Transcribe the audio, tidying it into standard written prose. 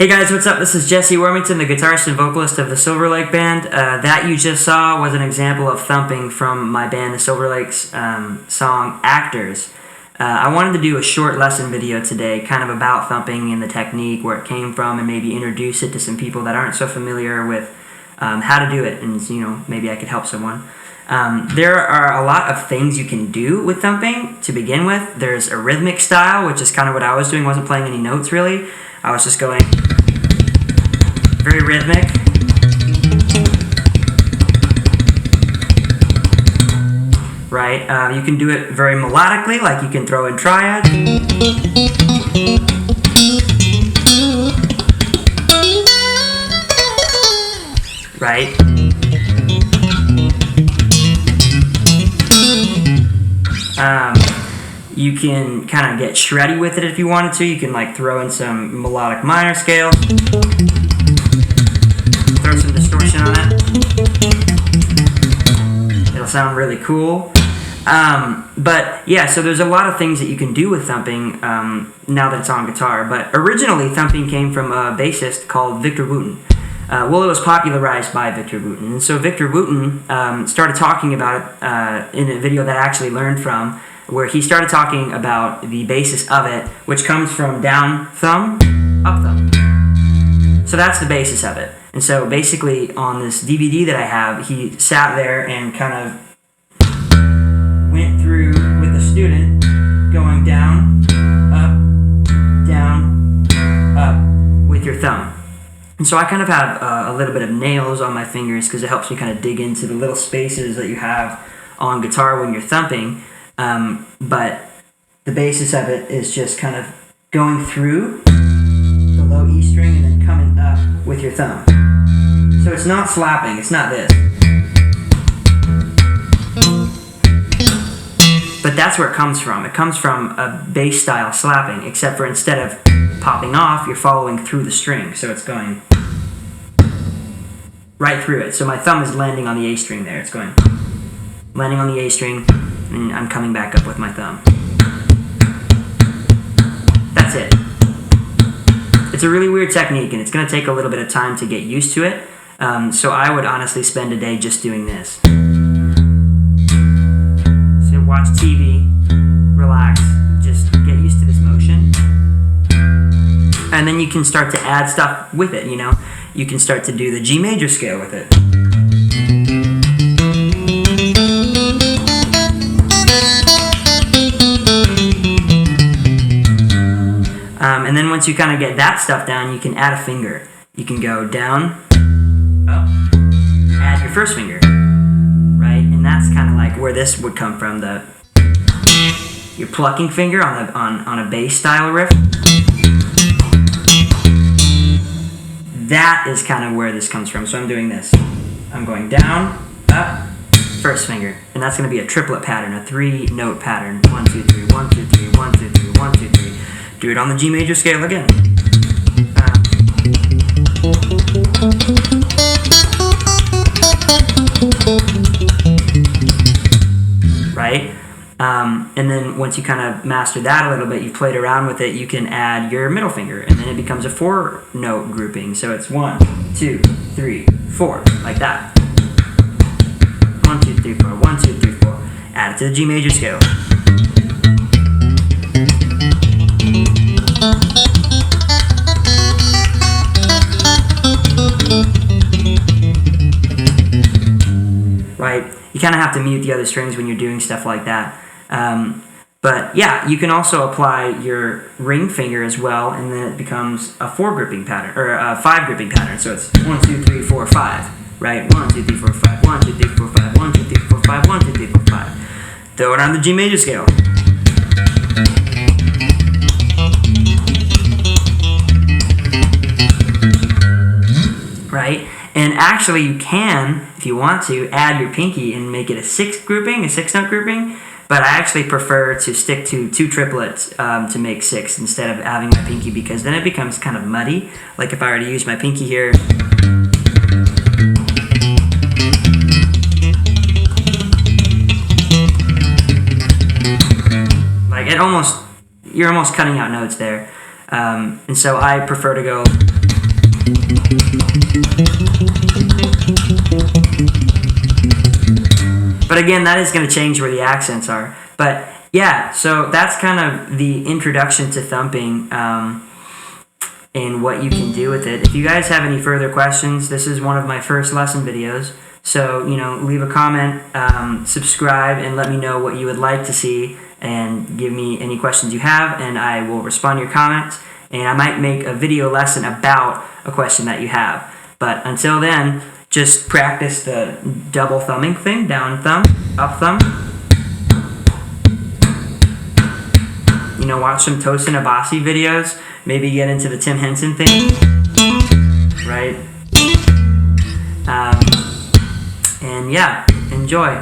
Hey guys, what's up? This is Jesse Wormington, the guitarist and vocalist of the Silver Lake Band. That you just saw was an example of thumping from my band, the Silver Lake's song Actors. I wanted to do a short lesson video today, kind of about thumping and the technique, where it came from, and maybe introduce it to some people that aren't so familiar with how to do it, and maybe I could help someone. There are a lot of things you can do with thumping to begin with. There's a rhythmic style, which is kind of what I was doing. Wasn't playing any notes really. I was just going very rhythmic. Right? You can do it very melodically, like you can throw in triad. Right? You can kind of get shreddy with it if you wanted to. You can like throw in some melodic minor scales. Throw some distortion on it. It'll sound really cool. But yeah, so there's a lot of things that you can do with thumping now that it's on guitar. But originally, thumping came from a bassist called Victor Wooten. It was popularized by Victor Wooten. And so Victor Wooten started talking about it in a video that I actually learned from, where he started talking about the basis of it, which comes from down thumb, up thumb. So that's the basis of it. And so basically on this DVD that I have, he sat there and kind of went through with the student, going down, up, with your thumb. And so I kind of have a little bit of nails on my fingers because it helps me kind of dig into the little spaces that you have on guitar when you're thumping. But the basis of it is just kind of going through the low E string and then coming up with your thumb. So it's not slapping, it's not this. But that's where it comes from. It comes from a bass style slapping, except for instead of popping off, you're following through the string. So it's going right through it. So my thumb is landing on the A string there. It's going landing on the A string, and I'm coming back up with my thumb. That's it. It's a really weird technique, and it's going to take a little bit of time to get used to it. So I would honestly spend a day just doing this. So watch TV, relax, just get used to this motion. And then you can start to add stuff with it, You can start to do the G major scale with it. And then once you kind of get that stuff down, you can add a finger. You can go down, up, add your first finger, right? And that's kind of like where this would come from, your plucking finger on a bass style riff. That is kind of where this comes from. So I'm doing this. I'm going down, up, first finger. And that's going to be a triplet pattern, a 3-note pattern. 1, 2, 3, 1, 2, 3, 1, 2, 3, 1, 2, 3. Do it on the G major scale again. Right? And then once you kind of master that a little bit, you've played around with it, you can add your middle finger, and then it becomes a 4-note grouping. So it's 1, 2, 3, 4, like that. 1, 2, 3, 4, 1, 2, 3, 4. Add it to the G major scale. Right? You kind of have to mute the other strings when you're doing stuff like that. But yeah, you can also apply your ring finger as well, and then it becomes a 4-grouping pattern, or a 5-grouping pattern. So it's 1, 2, 3, 4, 5, right? 1, 2, 3, 4, 5, 1, 2, 3, 4, 5, 1, 2, 3, 4, 5, 1, 2, 3, 4, 5. Throw it on the G major scale. Right? And actually you can, if you want to, add your pinky and make it a 6th grouping, a 6-note grouping, but I actually prefer to stick to 2 triplets to make 6 instead of having my pinky, because then it becomes kind of muddy. Like if I were to use my pinky here, like you're almost cutting out notes there. And so I prefer to go But again, that is going to change where the accents are. But yeah, so that's kind of the introduction to thumping and what you can do with it. If you guys have any further questions, this is one of my first lesson videos. So, you know, leave a comment, subscribe, and let me know what you would like to see, and give me any questions you have, and I will respond to your comments. And I might make a video lesson about a question that you have. But until then, just practice the double thumbing thing, down thumb, up thumb. You know, watch some Tosin Abasi videos, maybe get into the Tim Henson thing, right? And yeah, enjoy.